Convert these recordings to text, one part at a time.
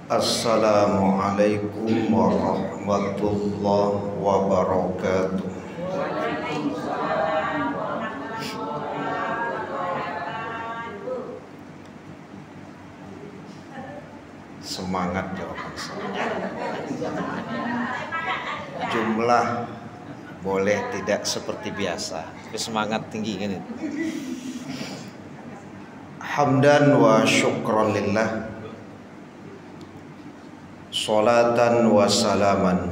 Assalamualaikum warahmatullahi wabarakatuh. Semangat jawaban saya. Jumlah boleh tidak seperti biasa, tapi semangat tinggi kan itu. Hamdan wa syukran lillah, salatan wa salaman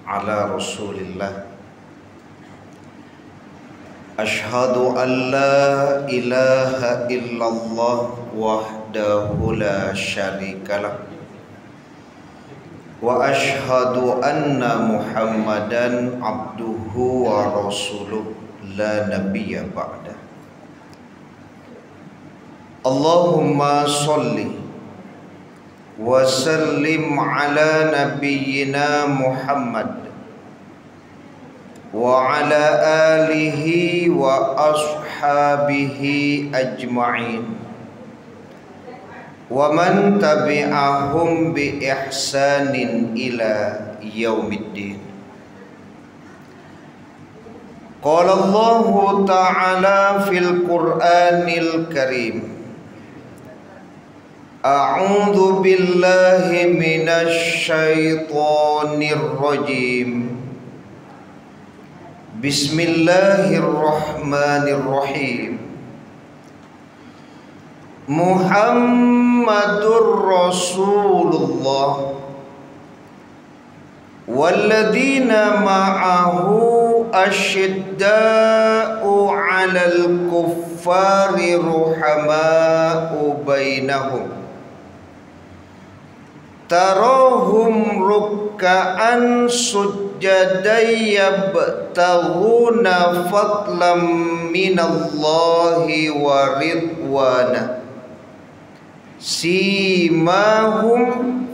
ala rasulillah. Ashhadu an la ilaha illallah wahdahu la syarikalah, wa ashhadu anna Muhammadan abduhu wa rasuluh la nabiyya ba'da. Allahumma salli wa sallim ala nabiyyina Muhammad wa ala alihi wa ashabihi ajma'in wa man tabi'ahum bi ihsanin ila yaumiddin. Qala Allah ta'ala fil Qur'anil Karim, A'udzu billahi minasy syaithanir rajim. Bismillahirrahmanirrahim. Muhammadur Rasulullah walladzina ma'ahu asyidda'u 'alal kuffari ruhama'u bainahum tarahum rukka'an sujjadan yabtaghuna fadlan minallahi wa ridwana simahum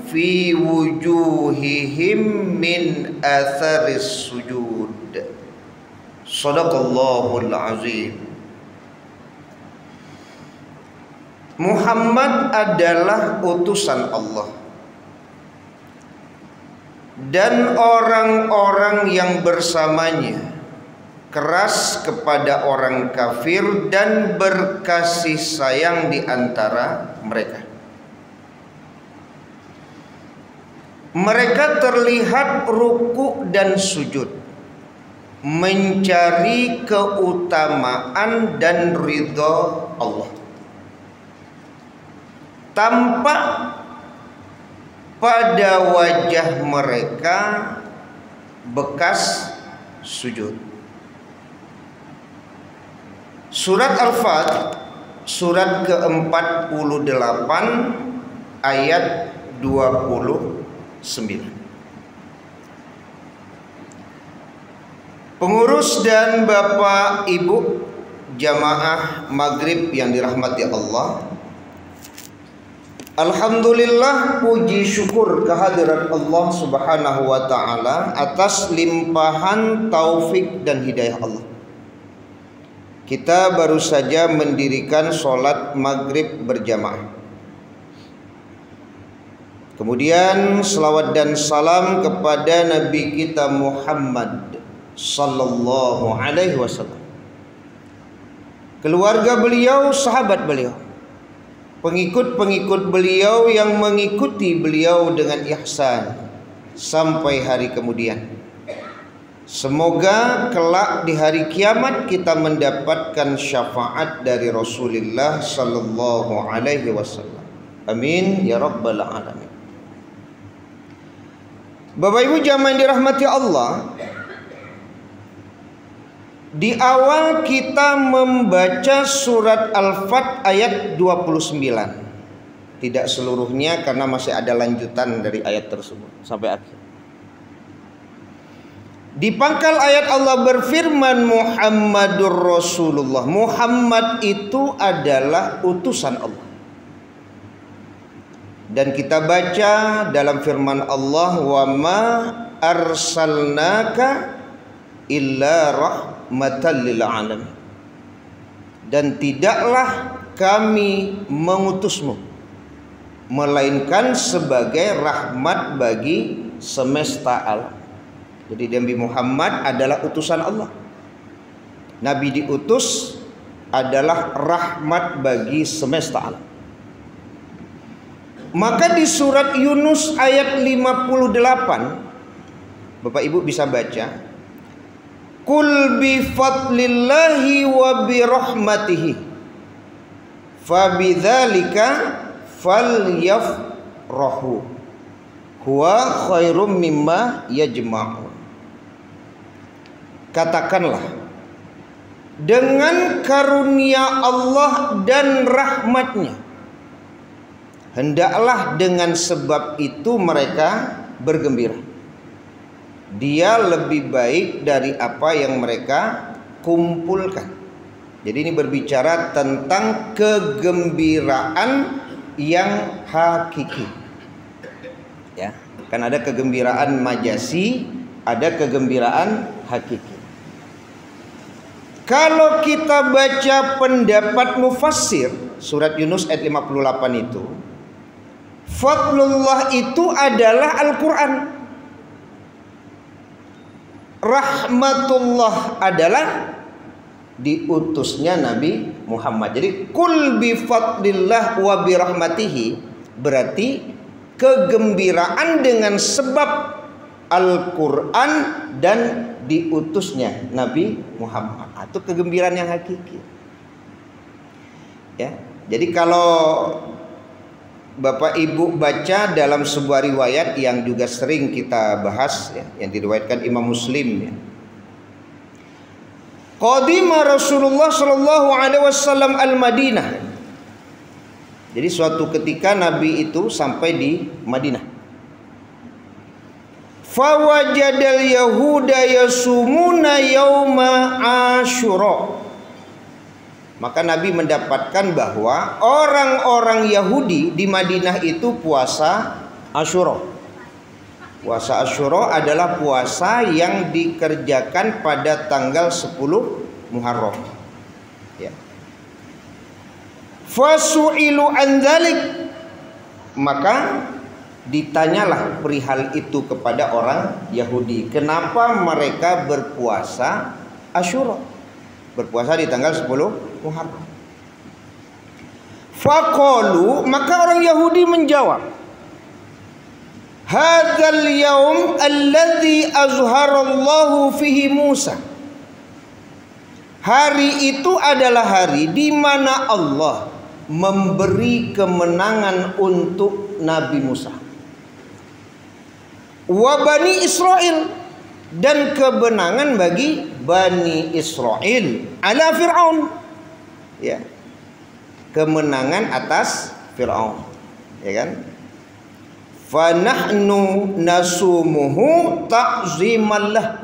fi wujuhihim min atharis sujud. Shadaqallahul azim. Muhammad adalah utusan Allah, dan orang-orang yang bersamanya keras kepada orang kafir dan berkasih sayang di antara mereka. Mereka terlihat ruku dan sujud, mencari keutamaan dan ridha Allah. Tampak pada wajah mereka bekas sujud. Surat Al-Fat, surat ke-48 ayat 29. Pengurus dan Bapak Ibu jamaah maghrib yang dirahmati Allah, alhamdulillah, puji syukur kehadirat Allah Subhanahu wa taala atas limpahan taufik dan hidayah Allah. Kita baru saja mendirikan sholat maghrib berjamaah. Kemudian selawat dan salam kepada Nabi kita Muhammad sallallahu alaihi wasallam, keluarga beliau, sahabat beliau, pengikut-pengikut beliau yang mengikuti beliau dengan ihsan sampai hari kemudian. Semoga kelak di hari kiamat kita mendapatkan syafaat dari Rasulullah sallallahu alaihi wasallam. Amin ya rabbal alamin. Bapak Ibu jamaah yang dirahmati Allah, di awal kita membaca surat Al-Fat ayat 29. Tidak seluruhnya karena masih ada lanjutan dari ayat tersebut sampai akhir. Di pangkal ayat Allah berfirman Muhammadur Rasulullah. Muhammad itu adalah utusan Allah. Dan kita baca dalam firman Allah, wa ma arsalnaka illa rahmatan lil alamin. Dan tidaklah kami mengutusmu melainkan sebagai rahmat bagi semesta alam. Jadi Nabi Muhammad adalah utusan Allah. Nabi diutus adalah rahmat bagi semesta alam. Maka di surat Yunus ayat 58, Bapak Ibu bisa baca, Qul bi fadlillahi wa bi rahmatihi fabidzalika falyafrahu huwa khairum mimma yajma'un. Katakanlah, dengan karunia Allah dan rahmatnya, hendaklah dengan sebab itu mereka bergembira. Dia lebih baik dari apa yang mereka kumpulkan. Jadi ini berbicara tentang kegembiraan yang hakiki. Ya, kan ada kegembiraan majasi, ada kegembiraan hakiki. Kalau kita baca pendapat mufassir surat Yunus ayat 58 itu, fadlullah itu adalah Al-Quran, rahmatullah adalah diutusnya Nabi Muhammad. Jadi kul bi fadlillah wa bi rahmatihi berarti kegembiraan dengan sebab Al-Quran dan diutusnya Nabi Muhammad. Itu kegembiraan yang hakiki. Ya, jadi kalau Bapak Ibu baca dalam sebuah riwayat yang juga sering kita bahas, ya, yang diriwayatkan Imam Muslim, ya. Qadima Rasulullah sallallahu alaihi wasallam al-Madinah. Jadi suatu ketika Nabi itu sampai di Madinah. Fawajadal yahuda yasumuna yauma Asyura. Maka Nabi mendapatkan bahwa orang-orang Yahudi di Madinah itu puasa Asyura. Puasa Asyura adalah puasa yang dikerjakan pada tanggal 10 Muharram. Ya. Fasu'ilu an dzalik. Maka ditanyalah perihal itu kepada orang Yahudi. Kenapa mereka berpuasa Asyura? Berpuasa di tanggal 10 Muharram. Faqalu, maka orang Yahudi menjawab, hadzal yaum alladzi azharallahu fihi Musa. Hari itu adalah hari di mana Allah memberi kemenangan untuk Nabi Musa. Wa Bani Israel, dan kebenangan bagi Bani Israel ala Fir'aun, ya, kemenangan atas Fir'aun, ya kan. Fanahnu nasumuhu ta'zimallah,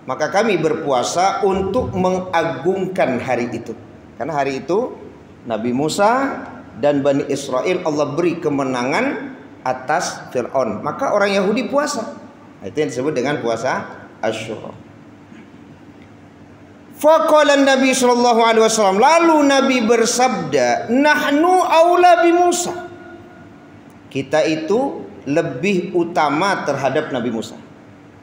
maka kami berpuasa untuk mengagungkan hari itu, karena hari itu Nabi Musa dan Bani Israel Allah beri kemenangan atas Fir'aun, maka orang Yahudi puasa. Itu yang disebut dengan puasa Asyura. Faqala Nabi sallallahu alaihi wasallam, lalu Nabi bersabda, nahnu aula bi Musa. Kita itu lebih utama terhadap Nabi Musa.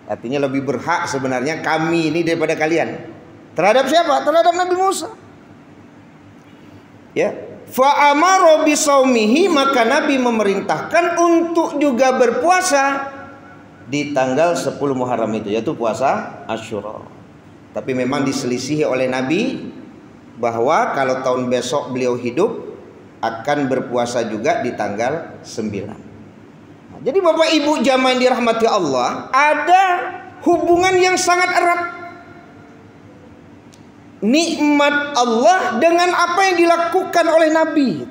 Artinya lebih berhak sebenarnya kami ini daripada kalian. Terhadap siapa? Terhadap Nabi Musa. Ya. Fa amara bi saumihi, maka Nabi memerintahkan untuk juga berpuasa di tanggal 10 Muharram itu, yaitu puasa Asyura. Tapi memang diselisihi oleh Nabi bahwa kalau tahun besok beliau hidup akan berpuasa juga di tanggal 9. Nah, jadi Bapak Ibu jamaah yang dirahmati Allah, ada hubungan yang sangat erat nikmat Allah dengan apa yang dilakukan oleh Nabi.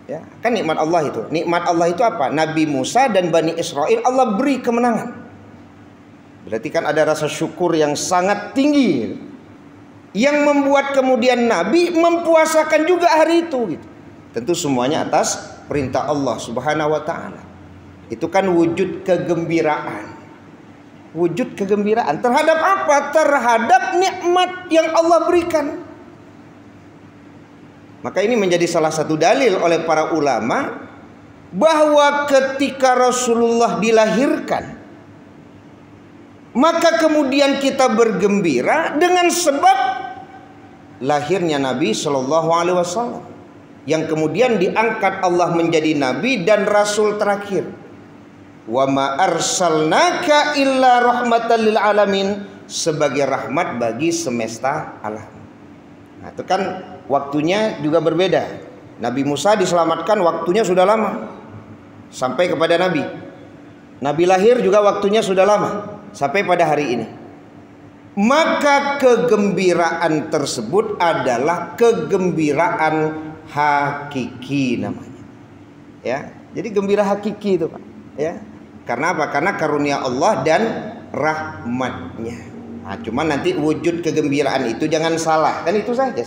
Ya, kan nikmat Allah itu. Nikmat Allah itu apa? Nabi Musa dan Bani Israel Allah beri kemenangan. Berarti kan ada rasa syukur yang sangat tinggi, yang membuat kemudian Nabi mempuasakan juga hari itu, gitu. Tentu semuanya atas perintah Allah Subhanahu wa taala. Itu kan wujud kegembiraan. Wujud kegembiraan terhadap apa? Terhadap nikmat yang Allah berikan. Maka ini menjadi salah satu dalil oleh para ulama bahwa ketika Rasulullah dilahirkan, maka kemudian kita bergembira dengan sebab lahirnya Nabi Shallallahu Alaihi Wasallam, yang kemudian diangkat Allah menjadi Nabi dan Rasul terakhir. Wa ma arsalnaka illa rahmatan lil alamin, sebagai rahmat bagi semesta alam. Nah, itu kan waktunya juga berbeda. Nabi Musa diselamatkan waktunya sudah lama, sampai kepada Nabi. Nabi lahir juga waktunya sudah lama, sampai pada hari ini. Maka kegembiraan tersebut adalah kegembiraan hakiki namanya. Ya, jadi gembira hakiki itu, Pak. Ya. Karena apa? Karena karunia Allah dan rahmatnya. Nah, cuman nanti wujud kegembiraan itu jangan salah, kan itu saja.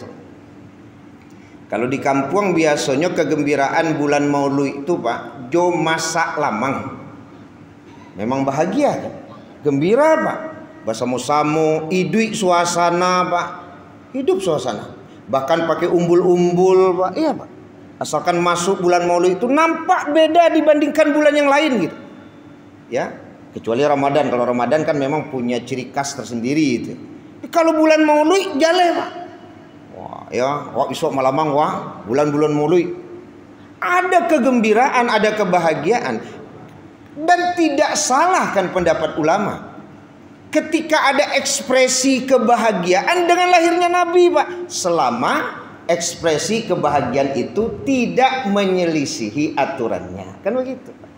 Kalau di kampung biasanya kegembiraan bulan Maulud itu, Pak, jo masak lamang. Memang bahagia kan? Gembira, Pak. Bersama-sama, idui suasana, Pak. Hidup suasana. Bahkan pakai umbul-umbul, Pak. Iya, Pak. Asalkan masuk bulan Maulud itu nampak beda dibandingkan bulan yang lain gitu. Ya, kecuali Ramadan. Kalau Ramadan kan memang punya ciri khas tersendiri itu. Kalau bulan Maulud jale, Pak. Wah, ya, wah besok malamang wah, bulan-bulan Maulud. Ada kegembiraan, ada kebahagiaan. Dan tidak salah kan pendapat ulama, ketika ada ekspresi kebahagiaan dengan lahirnya Nabi, Pak, selama ekspresi kebahagiaan itu tidak menyelisihi aturannya, kan begitu, Pak.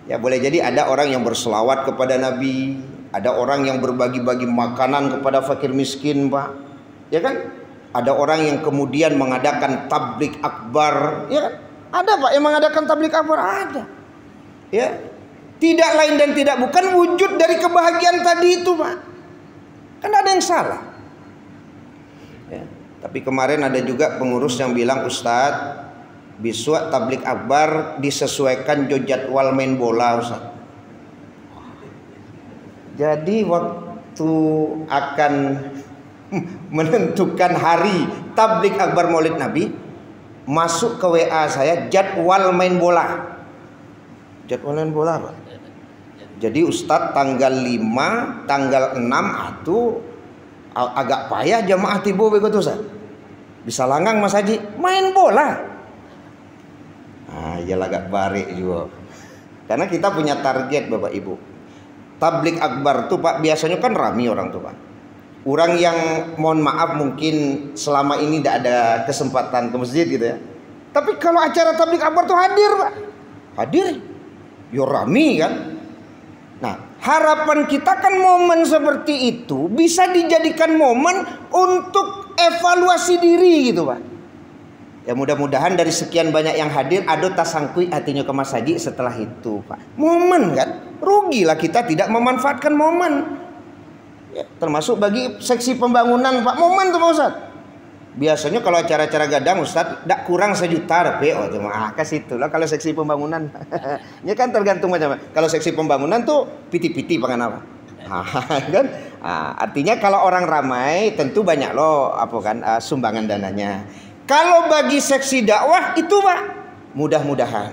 Ya, boleh jadi ada orang yang berselawat kepada Nabi, ada orang yang berbagi-bagi makanan kepada fakir miskin, Pak, ya kan? Ada orang yang kemudian mengadakan tablik akbar, ya kan? Ada, Pak, yang mengadakan tablik akbar, ada. Ya, tidak lain dan tidak bukan wujud dari kebahagiaan tadi itu, Pak. Kan ada yang salah. Ya. Tapi kemarin ada juga pengurus yang bilang, Ustadz, besok tablik akbar disesuaikan jadwal main bola, Ustadz. Jadi waktu akan menentukan hari tablik akbar Maulid Nabi, masuk ke WA saya jadwal main bola. Jadwal main bola, Pak. Jadi Ustadz tanggal 5, tanggal 6 itu agak payah jamaah tiba begitu, Ustaz. Bisa langgang Mas Haji main bola. Ah, ya agak barik juga. Karena kita punya target, Bapak Ibu. Tablik akbar tuh, Pak, biasanya kan ramai orang tuh, Pak. Orang yang mohon maaf mungkin selama ini tidak ada kesempatan ke masjid gitu ya. Tapi kalau acara tablik akbar tuh hadir, Pak. Hadir. Yo rami kan. Nah, harapan kita kan momen seperti itu bisa dijadikan momen untuk evaluasi diri gitu, Pak. Ya mudah-mudahan dari sekian banyak yang hadir ada tasangkui hatinya ke Mas Haji setelah itu, Pak. Momen kan, rugilah kita tidak memanfaatkan momen. Ya, termasuk bagi seksi pembangunan, Pak, momen tuh, Pak Ustaz. Biasanya kalau acara-acara gadang, Ustaz, tidak kurang 1 juta PO tuh, kasih itu lah kalau seksi pembangunan. Ya kan tergantung macam. Kalau seksi pembangunan tuh piti-piti pangan apa. Kan? Artinya kalau orang ramai tentu banyak loh apa kan sumbangan dananya. Kalau bagi seksi dakwah itu, Pak, mudah-mudahan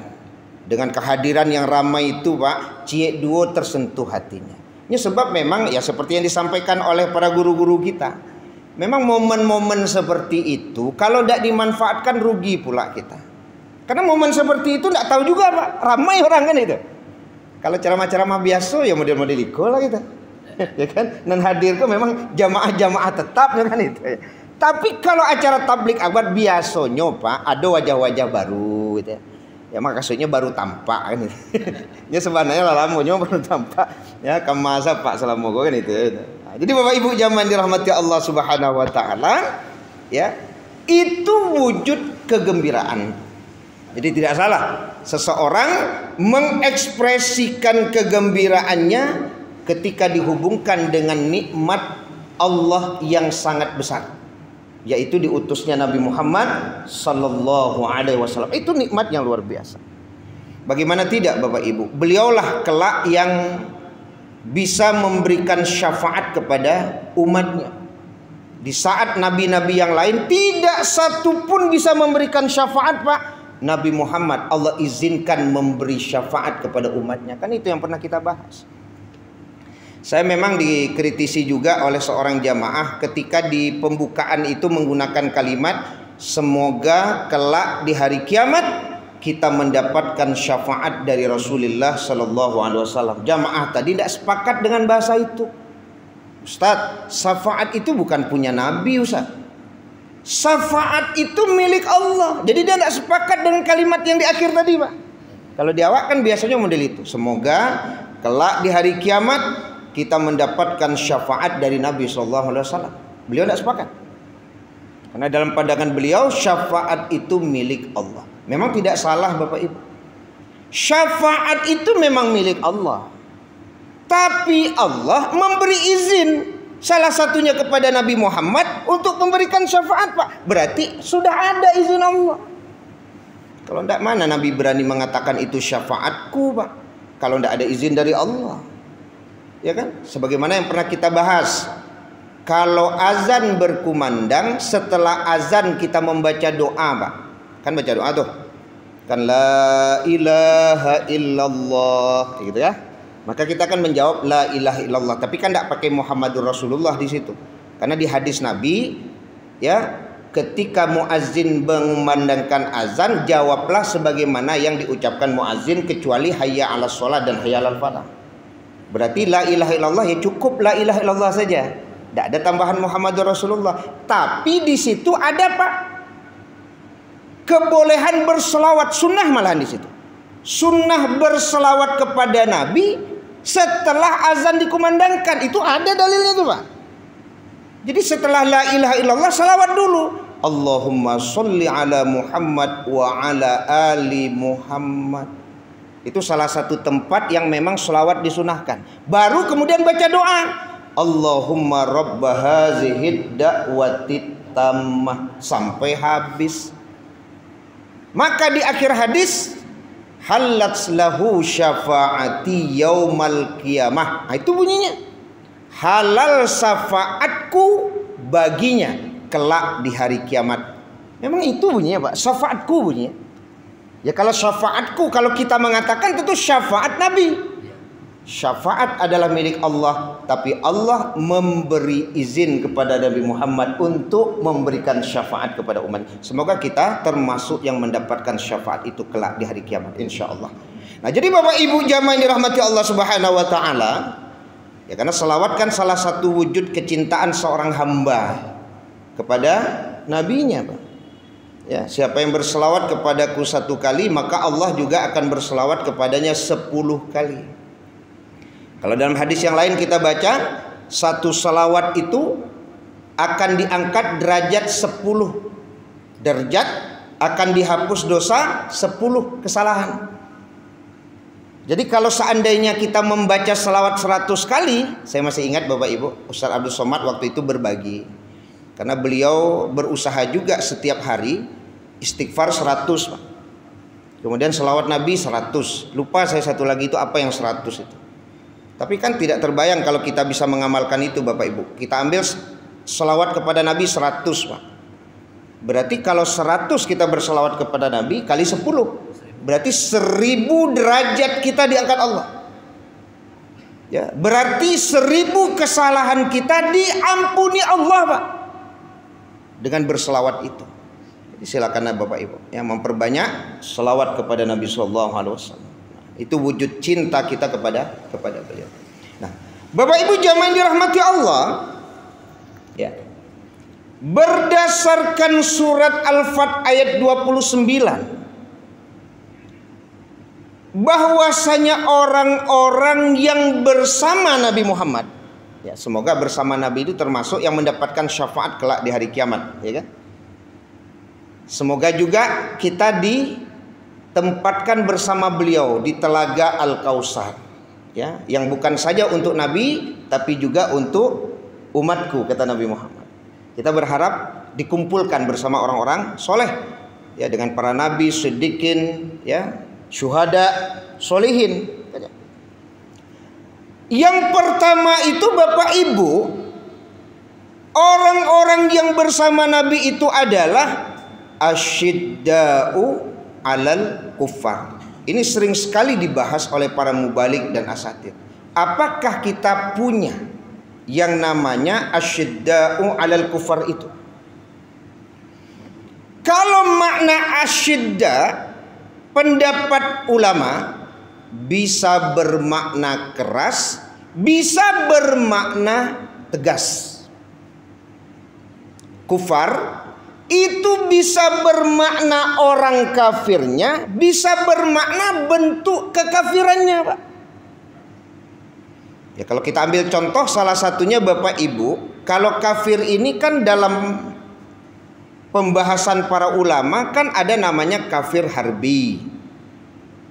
dengan kehadiran yang ramai itu, Pak, Cie Duo tersentuh hatinya. Ini sebab memang ya seperti yang disampaikan oleh para guru-guru kita. Memang momen-momen seperti itu kalau tidak dimanfaatkan rugi pula kita. Karena momen seperti itu tidak tahu juga, Pak. Ramai orang kan itu. Kalau ceramah-ceramah biasa ya model-model iko lah kita. Ya kan? Dan hadir itu memang jamaah-jamaah tetap ya kan itu. Tapi kalau acara tablik akbar biasanya, Pak, ada wajah-wajah baru gitu ya. Ya maksudnya baru tampak kan itu. Ya sebenarnya lamanya baru tampak. Ya kemasa Pak selama kan itu. Nah, jadi Bapak Ibu jamaah dirahmati Allah Subhanahu wa taala, ya. Itu wujud kegembiraan. Jadi tidak salah seseorang mengekspresikan kegembiraannya ketika dihubungkan dengan nikmat Allah yang sangat besar, yaitu diutusnya Nabi Muhammad sallallahu alaihi wasallam. Itu nikmat yang luar biasa. Bagaimana tidak, Bapak Ibu? Beliaulah kelak yang bisa memberikan syafaat kepada umatnya. Di saat nabi-nabi yang lain tidak satu pun bisa memberikan syafaat, Pak, Nabi Muhammad Allah izinkan memberi syafaat kepada umatnya? Kan itu yang pernah kita bahas. Saya memang dikritisi juga oleh seorang jamaah ketika di pembukaan itu menggunakan kalimat semoga kelak di hari kiamat kita mendapatkan syafaat dari Rasulullah Sallallahu Alaihi Wasallam. Jamaah tadi tidak sepakat dengan bahasa itu. Ustaz, syafaat itu bukan punya Nabi, Ustaz. Syafaat itu milik Allah. Jadi dia tidak sepakat dengan kalimat yang di akhir tadi, Pak. Kalau di awal kan biasanya model itu. Semoga kelak di hari kiamat kita mendapatkan syafaat dari Nabi Sallallahu Alaihi Wasallam. Beliau tidak sepakat. Karena dalam pandangan beliau syafaat itu milik Allah. Memang tidak salah Bapak Ibu. Syafaat itu memang milik Allah. Tapi Allah memberi izin salah satunya kepada Nabi Muhammad untuk memberikan syafaat, Pak. Berarti sudah ada izin Allah. Kalau tidak, mana Nabi berani mengatakan itu syafaatku, Pak? Kalau tidak ada izin dari Allah. Ya kan? Sebagaimana yang pernah kita bahas. Kalau azan berkumandang, setelah azan kita membaca doa, Pak. Kan baca doa tuh. Kan la ilaha illallah, gitu ya. Maka kita akan menjawab la ilaha illallah, tapi kan tidak pakai Muhammadur Rasulullah di situ. Karena di hadis Nabi, ya, ketika muazzin mengumandangkan azan, jawablah sebagaimana yang diucapkan muazzin kecuali hayya 'alas shalah dan hayya 'alal falah. Berarti la ilaha illallah ya cukup la ilaha illallah saja. Tidak ada tambahan Muhammadur Rasulullah. Tapi di situ ada, Pak, kebolehan berselawat, sunnah malahan di situ. Sunnah berselawat kepada Nabi setelah azan dikumandangkan, itu ada dalilnya tuh, Pak. Jadi setelah la ilaha illallah salawat dulu. Allahumma sholli ala Muhammad wa ala ali Muhammad. Itu salah satu tempat yang memang salawat disunahkan. Baru kemudian baca doa. Allahumma rabba hazihid da'watit tammah sampai habis. Maka di akhir hadis halat lahu syafaati yaumal qiyamah. Nah, itu bunyinya. Halal syafaatku baginya kelak di hari kiamat. Memang itu bunyinya, Pak. Syafaatku bunyinya. Ya kalau syafaatku, kalau kita mengatakan tentu syafaat Nabi. Syafaat adalah milik Allah, tapi Allah memberi izin kepada Nabi Muhammad untuk memberikan syafaat kepada umat. Semoga kita termasuk yang mendapatkan syafaat itu kelak di hari kiamat, insya Allah. Nah, jadi Bapak Ibu jamaah yang dirahmati Allah Subhanahu Wa Taala, ya karena selawat kan salah satu wujud kecintaan seorang hamba kepada nabinya, Pak. Ya, siapa yang berselawat kepadaku 1 kali, maka Allah juga akan berselawat kepadanya 10 kali. Kalau dalam hadis yang lain kita baca, satu salawat itu akan diangkat derajat 10 derajat, akan dihapus dosa 10 kesalahan. Jadi kalau seandainya kita membaca salawat 100 kali, saya masih ingat Bapak Ibu, Ustaz Abdul Somad waktu itu berbagi. Karena beliau berusaha juga setiap hari istighfar 100, Pak. Kemudian salawat Nabi 100. Lupa saya satu lagi itu apa yang 100 itu. Tapi kan tidak terbayang kalau kita bisa mengamalkan itu, Bapak Ibu. Kita ambil selawat kepada Nabi 100, Pak. Berarti kalau 100 kita berselawat kepada Nabi kali 10, berarti 1000 derajat kita diangkat Allah. Ya, berarti 1000 kesalahan kita diampuni Allah, Pak, dengan berselawat itu. Jadi silakan Bapak Ibu yang memperbanyak selawat kepada Nabi Sallallahu Alaihi Wasallam. Itu wujud cinta kita kepada beliau. Nah, Bapak Ibu jamaah yang dirahmati Allah, ya. Berdasarkan surat Al-Fat ayat 29, bahwasanya orang-orang yang bersama Nabi Muhammad, ya, semoga bersama Nabi itu termasuk yang mendapatkan syafaat kelak di hari kiamat, ya kan? Semoga juga kita ditempatkan bersama beliau di telaga Al-Kautsar, ya, yang bukan saja untuk Nabi tapi juga untuk umatku, kata Nabi Muhammad. Kita berharap dikumpulkan bersama orang-orang soleh, ya, dengan para nabi, siddiqin, ya, syuhada, solihin. Yang pertama itu Bapak Ibu, orang-orang yang bersama Nabi itu adalah asyidda'u 'alal kuffar. Ini sering sekali dibahas oleh para mubalik dan asatid. Apakah kita punya yang namanya asyidda'u 'alal kuffar itu? Kalau makna asyidda, pendapat ulama bisa bermakna keras, bisa bermakna tegas. Kufar itu bisa bermakna orang kafirnya, bisa bermakna bentuk kekafirannya, Pak. Ya, kalau kita ambil contoh salah satunya Bapak Ibu, kalau kafir ini kan dalam pembahasan para ulama kan ada namanya kafir harbi,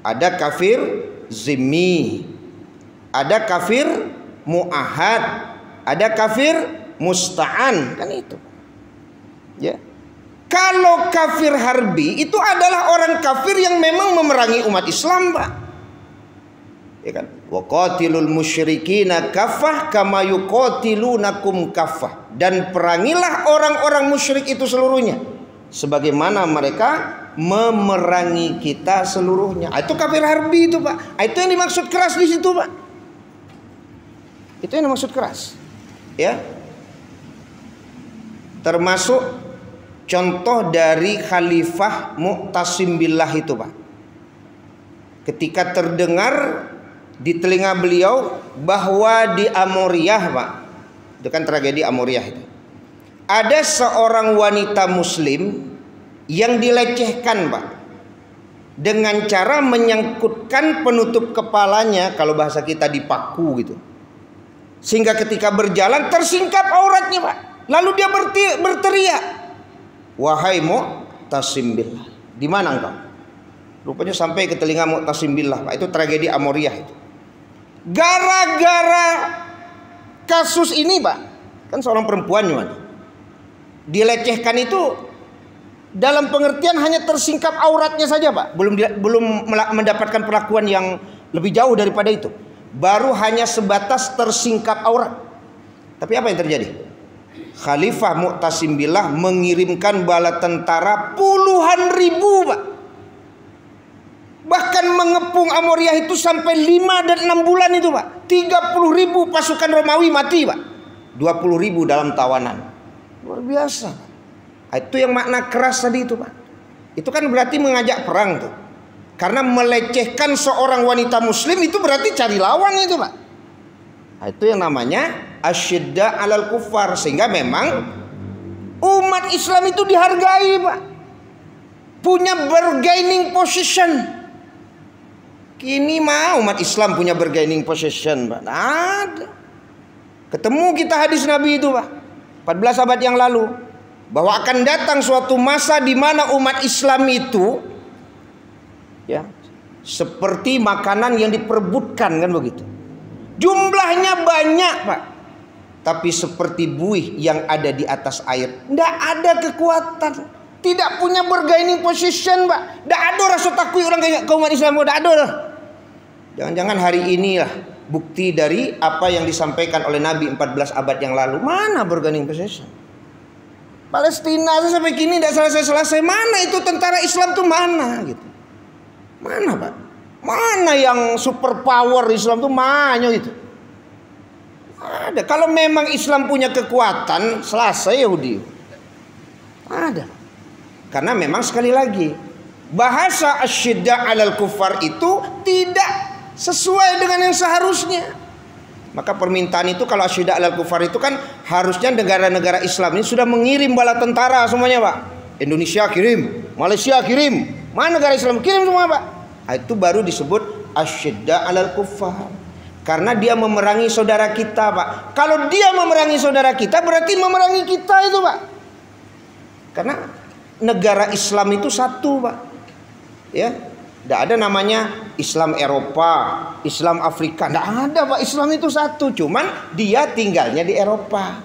ada kafir zimmi, ada kafir mu'ahad, ada kafir musta'an, kan itu. Ya. Kalau kafir harbi itu adalah orang kafir yang memang memerangi umat Islam, Pak. Ya kan? Wa qatilul musyrikina kaffah kama yuqatilunakum kaffah. Dan perangilah orang-orang musyrik itu seluruhnya sebagaimana mereka memerangi kita seluruhnya. Itu kafir harbi itu, Pak. Itu yang dimaksud keras di situ, Pak. Itu yang dimaksud keras. Ya. Termasuk contoh dari Khalifah Mu'tasim Billah itu, Pak. Ketika terdengar di telinga beliau bahwa di Amoriyah, Pak, itu kan tragedi Amoriyah itu, ada seorang wanita muslim yang dilecehkan, Pak, dengan cara menyangkutkan penutup kepalanya, kalau bahasa kita dipaku gitu, sehingga ketika berjalan tersingkap auratnya, Pak. Lalu dia berteriak, "Wahai Mu'tasim Billah, di mana engkau?" Rupanya sampai ke telinga Mu'tasim Billah, Pak. Itu tragedi Amoriyah itu. Gara-gara kasus ini, Pak, kan seorang perempuan gimana? Dilecehkan itu dalam pengertian hanya tersingkap auratnya saja, Pak. Belum mendapatkan perlakuan yang lebih jauh daripada itu. Baru hanya sebatas tersingkap aurat. Tapi apa yang terjadi? Khalifah Mu'tasim Billah mengirimkan bala tentara puluhan ribu, Pak. Bahkan mengepung Amoriyah itu sampai 5 dan 6 bulan itu, Pak. 30 ribu pasukan Romawi mati, Pak. 20 ribu dalam tawanan. Luar biasa. Itu yang makna keras tadi itu, Pak. Itu kan berarti mengajak perang tuh. Karena melecehkan seorang wanita muslim itu berarti cari lawan itu, Pak. Itu yang namanya asyidda 'alal kuffar. Sehingga memang umat Islam itu dihargai, Pak. Punya bargaining position. Kini mau umat Islam punya bargaining position, Pak? Ada. Ketemu kita hadis Nabi itu, Pak, 14 abad yang lalu, bahwa akan datang suatu masa di mana umat Islam itu ya seperti makanan yang diperebutkan, kan begitu. Jumlahnya banyak, Pak, tapi seperti buih yang ada di atas air. Tidak ada kekuatan, tidak punya bargaining position, Pak. Tidak ada rasa takut orang kayak umat Islam, tidak ada. Jangan-jangan hari inilah bukti dari apa yang disampaikan oleh Nabi 14 abad yang lalu. Mana bargaining position? Palestina sampai kini tidak selesai-selesai. Mana itu tentara Islam tuh mana gitu? Mana, Pak? Mana yang super power Islam tuh mana gitu? Ada. Kalau memang Islam punya kekuatan, selesai Yahudi. Ada. Karena memang sekali lagi bahasa asyidda 'alal kuffar itu tidak sesuai dengan yang seharusnya. Maka permintaan itu kalau asyidda 'alal kuffar itu kan harusnya negara-negara Islam ini sudah mengirim bala tentara semuanya, Pak. Indonesia kirim, Malaysia kirim, mana negara Islam kirim semua, Pak. Itu baru disebut asyidda 'alal kuffar. Karena dia memerangi saudara kita, Pak. Kalau dia memerangi saudara kita berarti memerangi kita itu, Pak. Karena negara Islam itu satu, Pak. Ya, tidak ada namanya Islam Eropa, Islam Afrika. Tidak ada, Pak. Islam itu satu. Cuman dia tinggalnya di Eropa,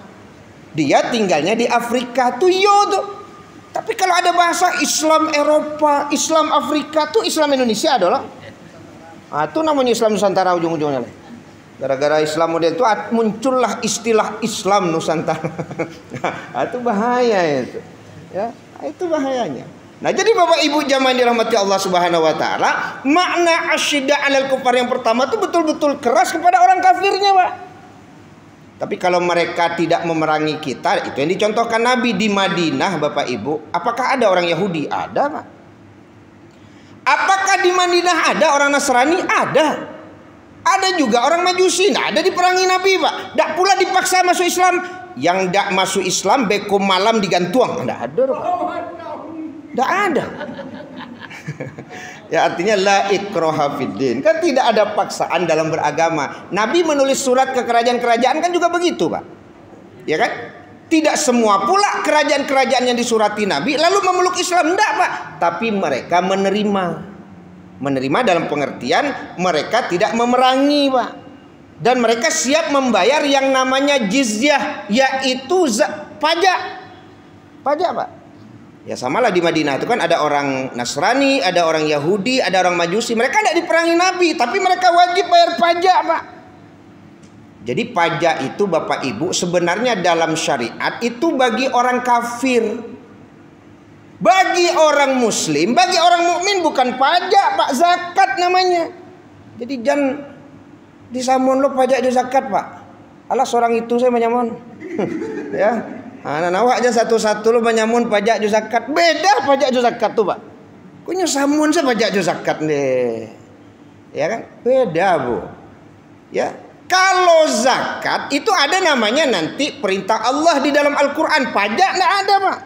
dia tinggalnya di Afrika tuh, tuh. Tapi kalau ada bahasa Islam Eropa, Islam Afrika tuh Islam Indonesia adalah. Itu namanya Islam Nusantara ujung-ujungnya. Gara-gara Islam model itu muncullah istilah Islam Nusantara. Itu bahaya itu. Ya, itu bahayanya. Nah, jadi Bapak Ibu jamaah dirahmati Allah Subhanahu wa taala, makna asyidda 'alal kufar yang pertama itu betul-betul keras kepada orang kafirnya, Pak. Tapi kalau mereka tidak memerangi kita, itu yang dicontohkan Nabi di Madinah, Bapak Ibu. Apakah ada orang Yahudi? Ada, Pak. Apakah di Madinah ada orang Nasrani? Ada. Ada juga orang Majusi. Nah, ada diperangi Nabi, Pak. Tak pula dipaksa masuk Islam. Yang tak masuk Islam beko malam digantung. Tidak ada, Pak. Tidak ada. Ya, artinya la ikraha fiddin. Kan tidak ada paksaan dalam beragama. Nabi menulis surat ke kerajaan-kerajaan kan juga begitu, Pak. Ya kan? Tidak semua pula kerajaan-kerajaan yang disurati Nabi lalu memeluk Islam. Tidak, Pak. Tapi mereka menerima. Menerima dalam pengertian mereka tidak memerangi, Pak. Dan mereka siap membayar yang namanya jizyah, yaitu pajak. Pajak, Pak. Ya samalah di Madinah itu kan ada orang Nasrani, ada orang Yahudi, ada orang Majusi. Mereka tidak diperangi Nabi, tapi mereka wajib bayar pajak, Pak. Jadi pajak itu Bapak Ibu sebenarnya dalam syariat itu bagi orang kafir. Bagi orang muslim, bagi orang mukmin bukan pajak, Pak, zakat namanya. Jadi jangan disamun lo pajak di zakat, Pak. Alah seorang itu saya menyamun. Ya. Anak awak aja satu-satu lo menyamun pajak ju zakat. Beda pajak ju zakat tuh, Pak. Kunya samun saya pajak ju zakat deh. Ya kan? Beda, Bu. Ya. Kalau zakat itu ada namanya nanti perintah Allah di dalam Al-Qur'an. Pajak enggak ada, Pak.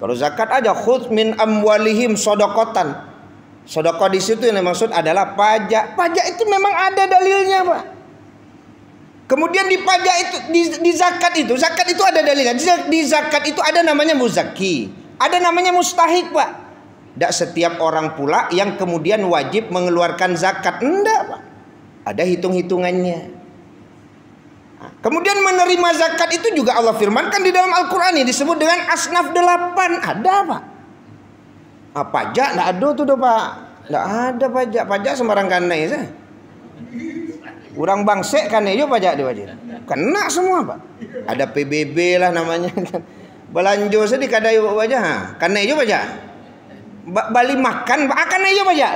Kalau zakat aja khudz min amwalihim shadaqatan. Sedekah di situ yang dimaksud adalah pajak. Pajak itu memang ada dalilnya, Pak. Kemudian di pajak itu, di zakat itu ada dalilnya. Di zakat itu ada namanya muzaki, ada namanya mustahik, Pak. Tidak setiap orang pula yang kemudian wajib mengeluarkan zakat. Enggak, Pak. Ada hitung-hitungannya. Nah, kemudian menerima zakat itu juga Allah firmankan di dalam Al-Quran ini disebut dengan asnaf 8. Ada, Pak. Pajak tidak ada tuh, Pak. Tidak ada pajak. Pajak sembarang kanai saja. Orang bangsek kan aja pajak diwajib. Kena semua, Pak. Ada PBB lah namanya. Belanja saya di kadai wajah. Kena aja pajak. Bali makan akan aja pajak.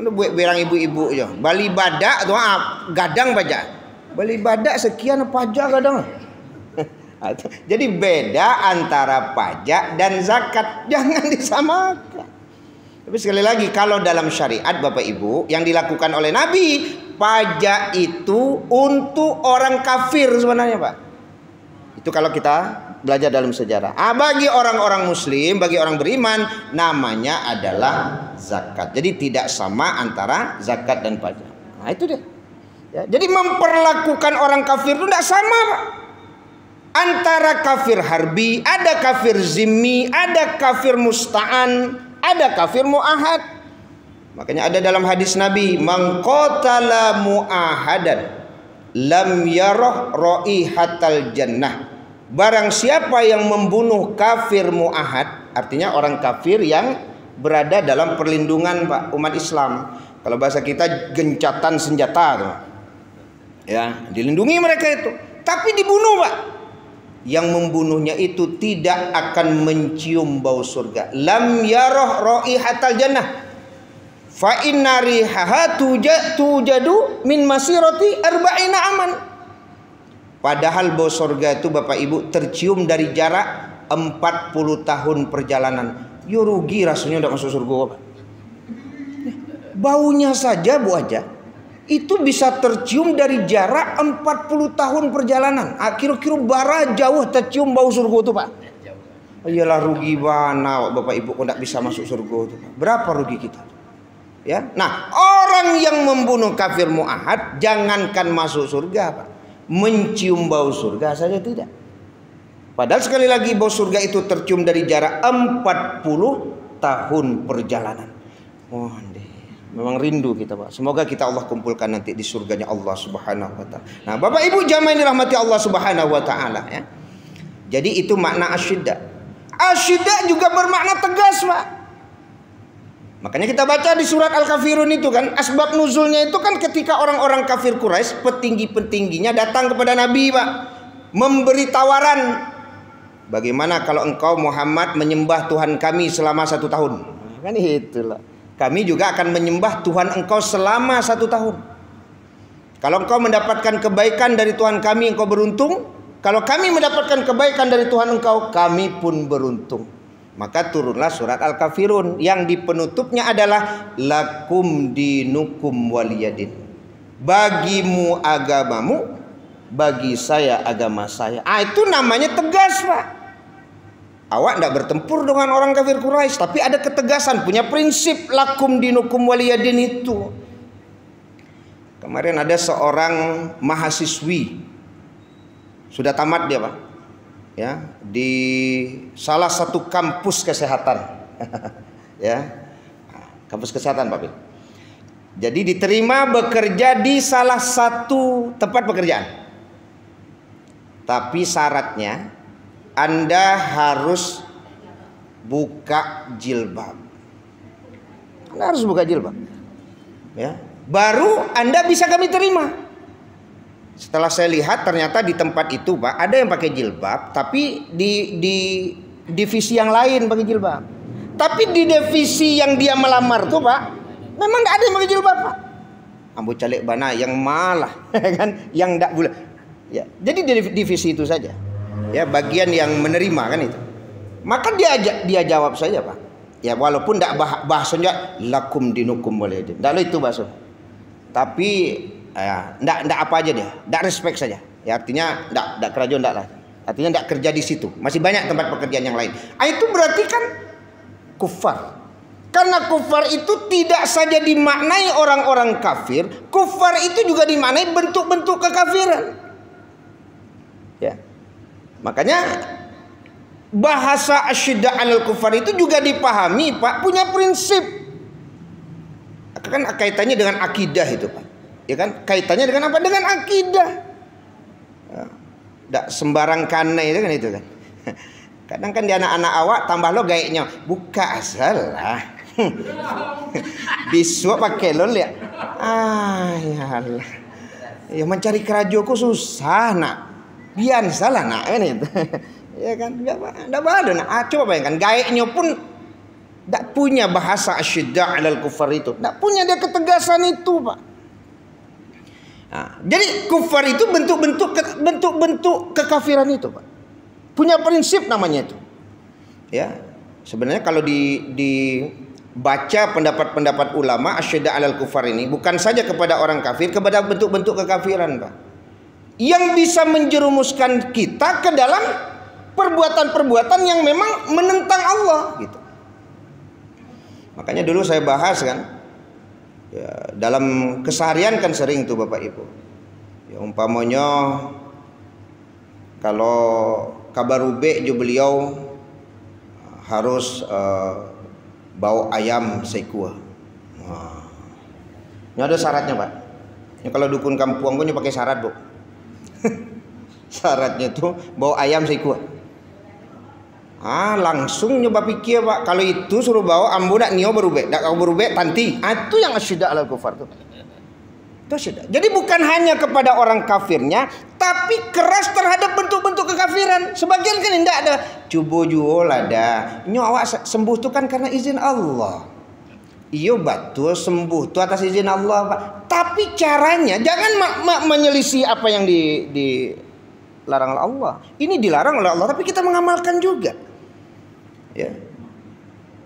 Lu buat berang ibu-ibu aja. Bali badak tu gadang pajak. Bali badak sekian pajak gadang. Jadi beda antara pajak dan zakat. Jangan disamakan. Tapi sekali lagi kalau dalam syariat Bapak Ibu yang dilakukan oleh Nabi, pajak itu untuk orang kafir sebenarnya, Pak. Itu kalau kita belajar dalam sejarah. Bagi orang-orang muslim, bagi orang beriman namanya adalah zakat. Jadi tidak sama antara zakat dan pajak. Nah, itu dia. Ya, jadi memperlakukan orang kafir itu tidak sama, Pak. Antara kafir harbi, ada kafir zimmi, ada kafir musta'an, ada kafir mu'ahad. Makanya ada dalam hadis Nabi, man qatala mu'ahadan lam yarah raihatal jannah. Barang siapa yang membunuh kafir mu'ahad, artinya orang kafir yang berada dalam perlindungan, Pak, umat Islam. Kalau bahasa kita gencatan senjata tuh. Ya, dilindungi mereka itu. Tapi dibunuh, Pak. Yang membunuhnya itu tidak akan mencium bau surga. Lam yarah raihatal jannah. Fa inna rihaha tujadu min masirati arba'ina aman. Padahal bau surga itu Bapak Ibu tercium dari jarak 40 tahun perjalanan. Yo rugi rasanya tidak masuk surga, Pak. Baunya saja Bu aja itu bisa tercium dari jarak 40 tahun perjalanan. Kira-kira bara jauh tercium bau surga itu, Pak. Iyalah rugi mana Bapak Ibu kok tidak bisa masuk surga itu, Pak. Berapa rugi kita? Ya. Nah, orang yang membunuh kafir mu'ahad jangankan masuk surga, Pak. Mencium bau surga saja tidak. Padahal sekali lagi bau surga itu tercium dari jarak 40 tahun perjalanan. Oh, memang rindu kita, Pak. Semoga kita Allah kumpulkan nanti di surganya Allah Subhanahu wa taala. Nah, Bapak Ibu jamaah yang dirahmati Allah Subhanahu wa taala, ya. Jadi itu makna asyidda. Asyidda juga bermakna tegas, Pak. Makanya kita baca di surat Al-Kafirun itu kan, asbab nuzulnya itu kan ketika orang-orang kafir Quraisy, petinggi-petingginya datang kepada Nabi, Pak, memberi tawaran. Bagaimana kalau engkau Muhammad menyembah Tuhan kami selama 1 tahun? Kan itulah. Kami juga akan menyembah Tuhan engkau selama 1 tahun. Kalau engkau mendapatkan kebaikan dari Tuhan kami, engkau beruntung. Kalau kami mendapatkan kebaikan dari Tuhan engkau, kami pun beruntung. Maka turunlah surat Al-Kafirun yang di penutupnya adalah lakum dinukum waliyadin. Bagimu agamamu, bagi saya agama saya. Itu namanya tegas, Pak. Awak tidak bertempur dengan orang kafir Quraisy, tapi ada ketegasan, punya prinsip lakum dinukum waliyadin itu. Kemarin ada seorang mahasiswi, sudah tamat dia, Pak, ya, di salah satu kampus kesehatan, ya, kampus kesehatan, Pak Bil. Jadi diterima bekerja di salah satu tempat pekerjaan, tapi syaratnya Anda harus buka jilbab. Anda harus buka jilbab, ya. Baru Anda bisa kami terima. Setelah saya lihat ternyata di tempat itu, Pak, ada yang pakai jilbab, tapi di divisi yang lain pakai jilbab. Tapi di divisi yang dia melamar tuh, Pak, memang tidak ada yang pakai jilbab, Pak. Ambo calik bana yang malah kan, yang tidak boleh. Ya, jadi di divisi itu saja. Ya, bagian yang menerima kan itu. Maka dia jawab saja, Pak. Ya, walaupun tidak bahasanya lakum dinukum waliyadin. Tidak itu bahasa. Tapi ya, enggak apa aja dia, enggak respect saja. Ya, artinya enggak kerja, enggak lah. Artinya enggak kerja di situ. Masih banyak tempat pekerjaan yang lain. Itu berarti kan kufar. Karena kufar itu tidak saja dimaknai orang-orang kafir, kufar itu juga dimaknai bentuk-bentuk kekafiran. Ya. Makanya bahasa asyidda 'alal kufar itu juga dipahami, Pak, punya prinsip. Kan kaitannya dengan akidah itu, Pak. Ya kan? Kaitannya dengan apa? Dengan akidah. Tidak sembarang kane itu kan itu kan. Kadang kan di anak-anak awak tambah lo gayanya buka asal lah. Besok pakai lo lihat. Ya Allah. Ya mencari kerajoku susah nak. Biar salah nak kan itu. Ya kan? Enggak ada nak. Coba bayangkan gayanya pun tidak punya bahasa asyidda 'alal kufar itu. Tidak punya dia ketegasan itu, Pak. Nah, jadi kufar itu bentuk-bentuk kekafiran itu, Pak. Punya prinsip namanya itu. Ya. Sebenarnya kalau dibaca pendapat-pendapat ulama asyidda 'alal kufar ini bukan saja kepada orang kafir, kepada bentuk-bentuk kekafiran, Pak. Yang bisa menjerumuskan kita ke dalam perbuatan-perbuatan yang memang menentang Allah gitu. Makanya dulu saya bahas kan, ya, dalam keseharian kan sering tuh Bapak Ibu. Ya, umpamanya kalau kabar ube jo beliau harus bawa ayam sekua. Ini ada syaratnya, Pak. Ini kalau dukun kampung gue pakai syarat, Bu. Syaratnya tuh bawa ayam sekua. Langsung nyoba pikir, Pak. Kalau itu suruh bawa ambo nak nio berubek, nak kau berubek tanti. Itu yang asyidda 'alal kufar tuh. Itu asyidda. Jadi bukan hanya kepada orang kafirnya, tapi keras terhadap bentuk-bentuk kekafiran. Sebagian kan tidak ada. Cubo jual ada. Nyo awak sembuh tuh kan karena izin Allah. Iyo betul sembuh tuh atas izin Allah, Pak. Tapi caranya jangan menyelisih apa yang dilarang oleh Allah. Ini dilarang oleh Allah, tapi kita mengamalkan juga. Ya.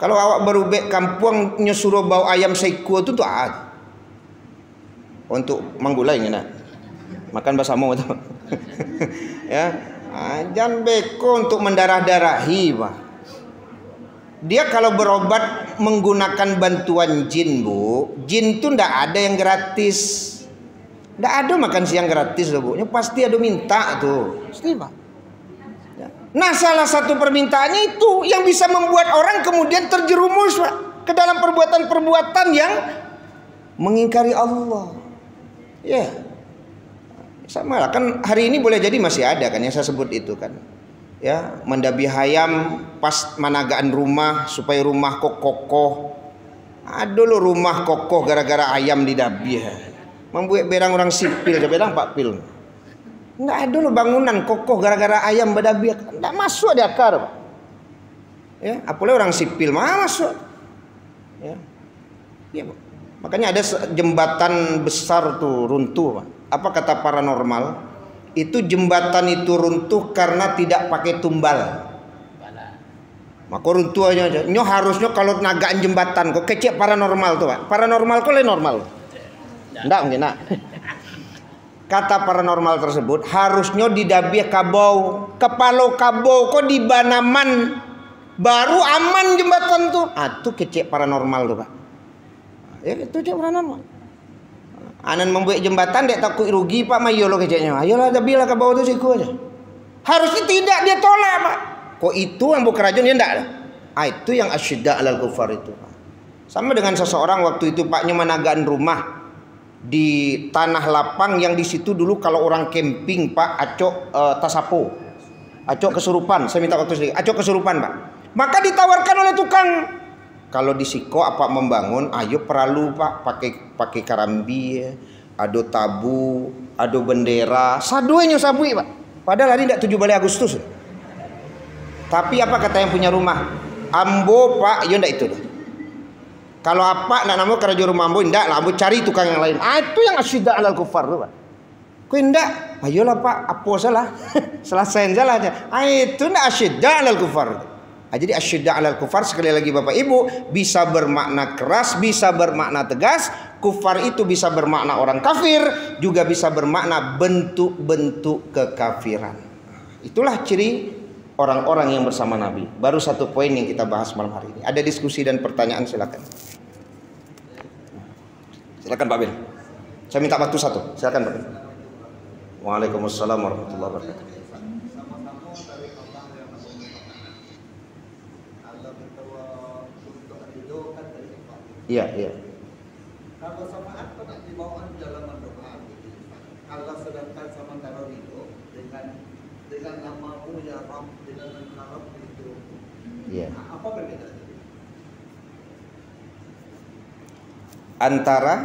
Kalau awak berubek kampung nyuruh bawa ayam seiko itu tuh untuk manggulai nak makan basamo itu. Ya, jangan beko untuk mendarah-darahi, Pak. Dia kalau berobat menggunakan bantuan jin, Bu, jin tuh ndak ada yang gratis. Ndak ada makan siang gratis loh, Bu. Pasti ada minta tuh. Pasti, Pak. Nah, salah satu permintaannya itu yang bisa membuat orang kemudian terjerumus, Pak, ke dalam perbuatan-perbuatan yang mengingkari Allah. Ya. Sama lah kan hari ini boleh jadi masih ada kan yang saya sebut itu kan. Ya, mendabi hayam pas managaan rumah supaya rumah kok kokoh. Ada lo rumah kokoh gara-gara ayam didabi. Membuat berang orang sipil, saya bilang Pak Pil. Enggak ada loh bangunan kokoh gara-gara ayam badabiak. Enggak masuk di akar, Pak. Ya, apalagi orang sipil mah masuk. Ya. Ya, Pak. Makanya ada jembatan besar tuh runtuh, Pak. Apa kata paranormal? Itu jembatan itu runtuh karena tidak pakai tumbal. Maka runtuh aja. Nyo harusnya kalau nagaan jembatan kok kecek paranormal tuh, Pak. Paranormal kok lain normal. Enggak mungkin, nak. Kata paranormal tersebut harusnya didabiah kabau, kepalo kabau kok di Banaman baru aman jembatan tuh. Ah, tuh kecek paranormal tuh, Pak. Ya itu cek paranormal. Anan membuat jembatan dia takut rugi, Pak, mayo lo keceknya. Ayolah dabilah kabau tuh siku aja. Harusnya tidak, dia tolak, Pak. Kok itu yang bukan kerajaan dia enggak? Ah, itu yang asyidda alal kufar itu, Pak. Sama dengan seseorang waktu itu Paknya menagaan rumah di tanah lapang yang di situ dulu kalau orang camping, Pak, acok tasapo, acok kesurupan. Saya minta waktu sedikit, acok kesurupan, Pak. Maka ditawarkan oleh tukang, kalau di Siko apa membangun, ayo peralu, Pak, pakai karambi, ado tabu, ado bendera, saduenya sabui, Pak. Padahal hari tidak 7 Balai Agustus. Tapi apa kata yang punya rumah? Ambo, Pak, yo ndak itu dah. Kalau apa nak namo kerja rumah ambo ndak lah, ambo cari tukang yang lain. Ah, itu yang asyidda alal kufar tuh, Pak. Kau ndak? Ayolah, Pak, apa salah? Selesai salah aja. Ah, itu ndak asyidda alal kufar. Ah, jadi asyidda alal kufar sekali lagi Bapak Ibu bisa bermakna keras, bisa bermakna tegas. Kufar itu bisa bermakna orang kafir, juga bisa bermakna bentuk-bentuk kekafiran. Itulah ciri orang-orang yang bersama Nabi. Baru satu poin yang kita bahas malam hari ini. Ada diskusi dan pertanyaan, silakan. Silakan Pak Bin. Saya minta waktu satu. Silakan Pak Bin. Waalaikumsalam warahmatullahi wabarakatuh. Iya, iya. Kalau syafaat pernah dibawa dalam doa. Allah sedangkan sementara itu dengan namamu ya Rabb, dengan harap itu. Iya. Apa berbeda? Antara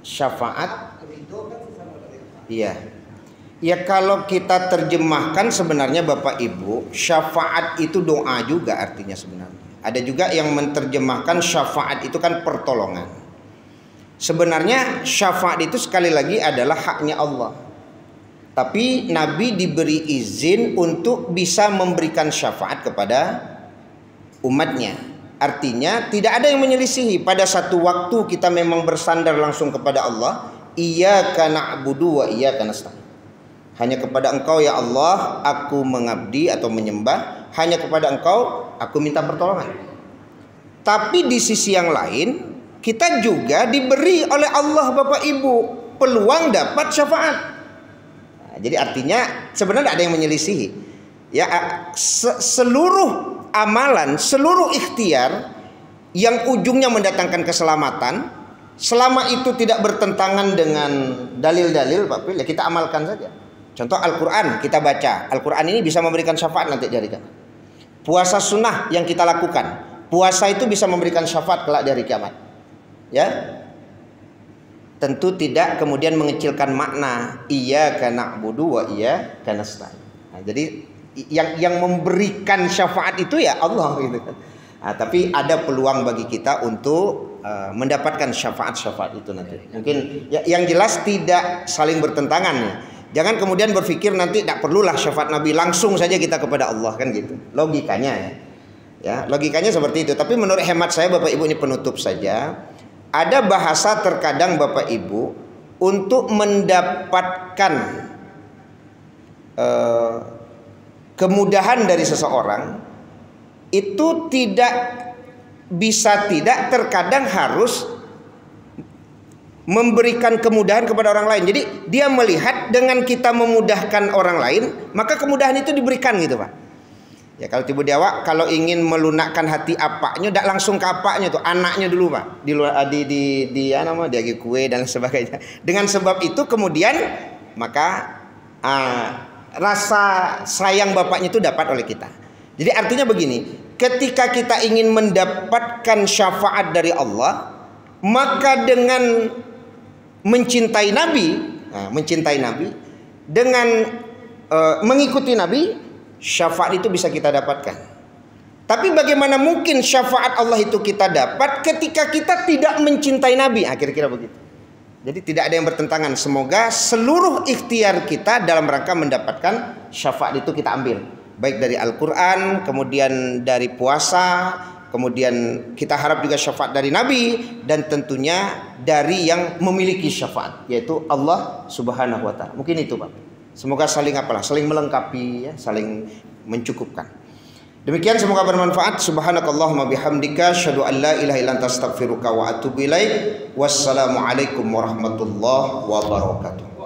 syafaat, iya. Ya kalau kita terjemahkan sebenarnya Bapak Ibu, syafaat itu doa juga artinya sebenarnya. Ada juga yang menerjemahkan syafaat itu kan pertolongan. Sebenarnya syafaat itu sekali lagi adalah haknya Allah. Tapi Nabi diberi izin untuk bisa memberikan syafaat kepada umatnya. Artinya tidak ada yang menyelisihi. Pada satu waktu kita memang bersandar langsung kepada Allah. Iyyaka na'budu wa iyyaka nasta'in. Hanya kepada Engkau ya Allah aku mengabdi atau menyembah. Hanya kepada Engkau aku minta pertolongan. Tapi di sisi yang lain kita juga diberi oleh Allah Bapak Ibu peluang dapat syafaat. Nah, jadi artinya sebenarnya ada yang menyelisihi. Ya, seluruh amalan, seluruh ikhtiar yang ujungnya mendatangkan keselamatan, selama itu tidak bertentangan dengan dalil-dalil, Pak Pil, ya kita amalkan saja. Contoh Al-Quran kita baca, Al-Quran ini bisa memberikan syafaat nanti di hari kiamat. Puasa sunnah yang kita lakukan, puasa itu bisa memberikan syafaat kelak di hari kiamat. Ya, tentu tidak kemudian mengecilkan makna iyyaka na'budu wa iyyaka nasta'in. Nah, jadi yang memberikan syafaat itu ya Allah gitu kan. Nah, tapi ada peluang bagi kita untuk mendapatkan syafaat-syafaat itu nanti. Mungkin ya, yang jelas tidak saling bertentangan ya. Jangan kemudian berpikir nanti tidak perlulah syafaat Nabi, langsung saja kita kepada Allah kan gitu. Logikanya ya. Ya, logikanya seperti itu. Tapi menurut hemat saya Bapak Ibu, ini penutup saja. Ada bahasa terkadang Bapak Ibu untuk mendapatkan kemudahan dari seseorang itu tidak bisa, tidak terkadang harus memberikan kemudahan kepada orang lain. Jadi dia melihat dengan kita memudahkan orang lain, maka kemudahan itu diberikan gitu Pak. Ya kalau tiba Dewa kalau ingin melunakkan hati apaknya, tidak langsung ke apaknya tuh, anaknya dulu Pak. Dia kue dan sebagainya. Dengan sebab itu kemudian maka rasa sayang bapaknya itu dapat oleh kita. Jadi artinya begini, ketika kita ingin mendapatkan syafaat dari Allah, maka dengan mencintai Nabi, dengan mengikuti Nabi, syafaat itu bisa kita dapatkan. Tapi bagaimana mungkin syafaat Allah itu kita dapat ketika kita tidak mencintai Nabi? Kira-kira begitu. Jadi tidak ada yang bertentangan. Semoga seluruh ikhtiar kita dalam rangka mendapatkan syafaat itu kita ambil. Baik dari Al-Quran, kemudian dari puasa, kemudian kita harap juga syafaat dari Nabi, dan tentunya dari yang memiliki syafaat, yaitu Allah Subhanahu wa Ta'ala. Mungkin itu, Pak. Semoga saling saling melengkapi, ya, saling mencukupkan. Demikian, semoga bermanfaat. Subhanakallahumma bihamdika asyhadu an la ilaha illa anta astaghfiruka wa atubu ilaik. Wassalamualaikum warahmatullahi wabarakatuh.